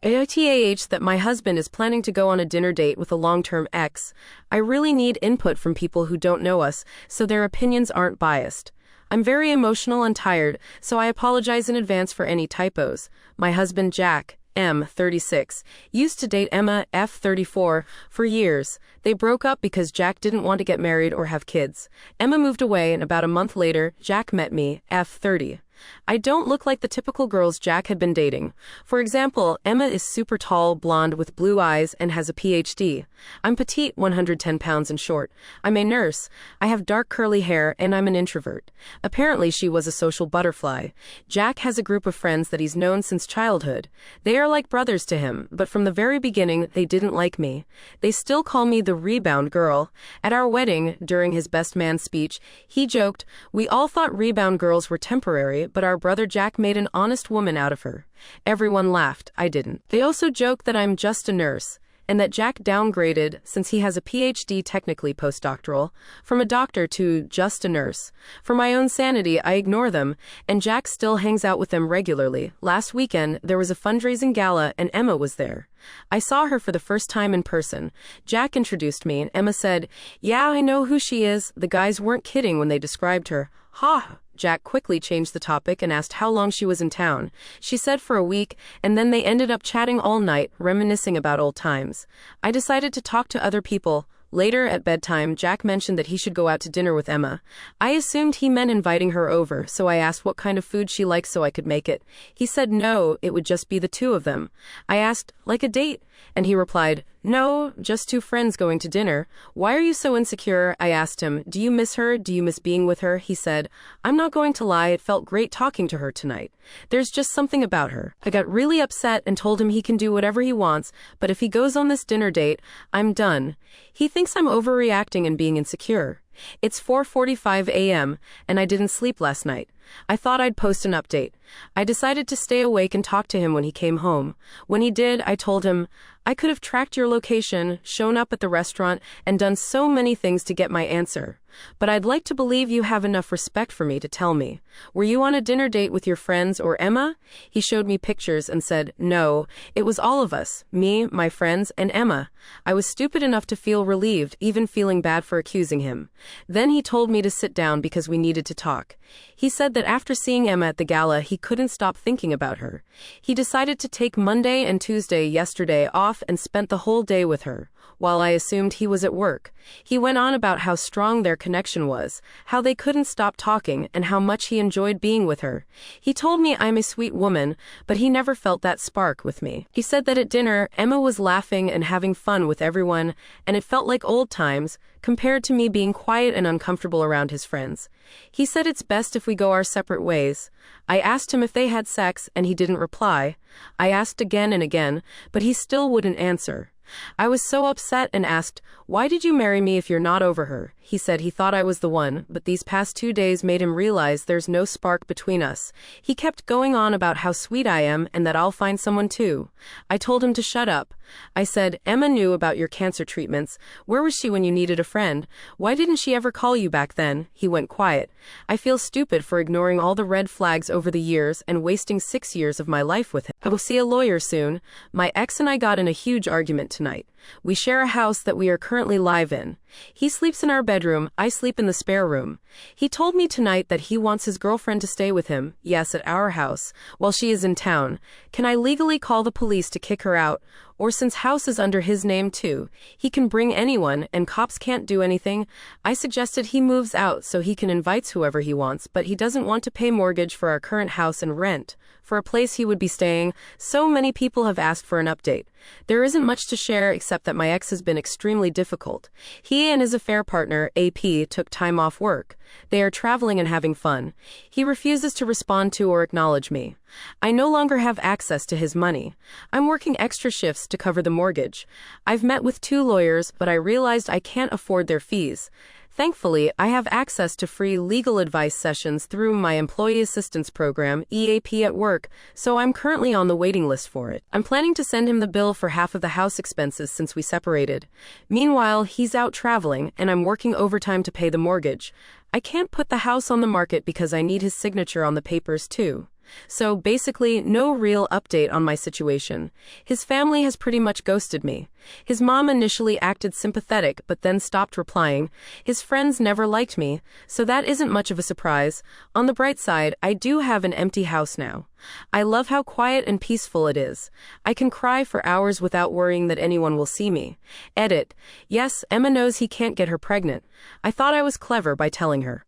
AITAH that my husband is planning to go on a dinner date with a long-term ex. I really need input from people who don't know us, so their opinions aren't biased. I'm very emotional and tired, so I apologize in advance for any typos. My husband Jack, M, 36, used to date Emma, F, 34, for years. They broke up because Jack didn't want to get married or have kids. Emma moved away, and about a month later, Jack met me, F, 30. I don't look like the typical girls Jack had been dating. For example, Emma is super tall, blonde with blue eyes, and has a PhD. I'm petite, 110 pounds and short. I'm a nurse. I have dark curly hair, and I'm an introvert. Apparently, she was a social butterfly. Jack has a group of friends that he's known since childhood. They are like brothers to him, but from the very beginning, they didn't like me. They still call me the rebound girl. At our wedding, during his best man speech, he joked, "We all thought rebound girls were temporary, but our brother Jack made an honest woman out of her." Everyone laughed. I didn't. They also joke that I'm just a nurse, and that Jack downgraded, since he has a PhD, technically postdoctoral, from a doctor to just a nurse. For my own sanity, I ignore them, and Jack still hangs out with them regularly. Last weekend, there was a fundraising gala, and Emma was there. I saw her for the first time in person. Jack introduced me, and Emma said, "Yeah, I know who she is." The guys weren't kidding when they described her. Ha! Jack quickly changed the topic and asked how long she was in town. She said for a week, and then they ended up chatting all night, reminiscing about old times. I decided to talk to other people. Later, at bedtime, Jack mentioned that he should go out to dinner with Emma. I assumed he meant inviting her over, so I asked what kind of food she likes so I could make it. He said no, it would just be the two of them. I asked, like a date? And he replied, "No, just two friends going to dinner." "Why are you so insecure?" I asked him. "Do you miss her? Do you miss being with her?" He said, "I'm not going to lie, it felt great talking to her tonight. There's just something about her." I got really upset and told him he can do whatever he wants, but if he goes on this dinner date, I'm done. He thinks I'm overreacting and being insecure. It's 4:45 a.m., and I didn't sleep last night. I thought I'd post an update. I decided to stay awake and talk to him when he came home. When he did, I told him, "I could have tracked your location, shown up at the restaurant, and done so many things to get my answer. But I'd like to believe you have enough respect for me to tell me. Were you on a dinner date with your friends or Emma?" He showed me pictures and said, "No, it was all of us, me, my friends, and Emma." I was stupid enough to feel relieved, even feeling bad for accusing him. Then he told me to sit down because we needed to talk. He said that after seeing Emma at the gala, he couldn't stop thinking about her. He decided to take Monday and Tuesday yesterday off and spent the whole day with her, while I assumed he was at work. He went on about how strong their connection was, how they couldn't stop talking, and how much he enjoyed being with her. He told me I'm a sweet woman, but he never felt that spark with me. He said that at dinner, Emma was laughing and having fun with everyone, and it felt like old times, compared to me being quiet and uncomfortable around his friends. He said it's best if we go our separate ways. I asked him if they had sex, and he didn't reply. I asked again and again, but he still wouldn't answer. I was so upset and asked, "Why did you marry me if you're not over her?" He said he thought I was the one, but these past 2 days made him realize there's no spark between us. He kept going on about how sweet I am and that I'll find someone too. I told him to shut up. I said, "Emma knew about your cancer treatments. Where was she when you needed a friend? Why didn't she ever call you back then?" He went quiet. I feel stupid for ignoring all the red flags over the years and wasting 6 years of my life with him. I will see a lawyer soon. My ex and I got in a huge argument tonight. We share a house that we are currently live in. He sleeps in our bedroom, I sleep in the spare room. He told me tonight that he wants his girlfriend to stay with him, yes, at our house, while she is in town. Can I legally call the police to kick her out? Or since house is under his name too, he can bring anyone and cops can't do anything? I suggested he moves out so he can invite whoever he wants, but he doesn't want to pay mortgage for our current house and rent for a place he would be staying. So many people have asked for an update. There isn't much to share except that my ex has been extremely difficult. He and his affair partner, AP, took time off work. They are traveling and having fun. He refuses to respond to or acknowledge me. I no longer have access to his money. I'm working extra shifts to cover the mortgage. I've met with 2 lawyers, but I realized I can't afford their fees. Thankfully, I have access to free legal advice sessions through my Employee Assistance Program, EAP, at work, so I'm currently on the waiting list for it. I'm planning to send him the bill for half of the house expenses since we separated. Meanwhile, he's out traveling, and I'm working overtime to pay the mortgage. I can't put the house on the market because I need his signature on the papers too. So basically, no real update on my situation. His family has pretty much ghosted me. His mom initially acted sympathetic but then stopped replying. His friends never liked me, so that isn't much of a surprise. On the bright side, I do have an empty house now. I love how quiet and peaceful it is. I can cry for hours without worrying that anyone will see me. Edit. Yes, Emma knows he can't get her pregnant. I thought I was clever by telling her.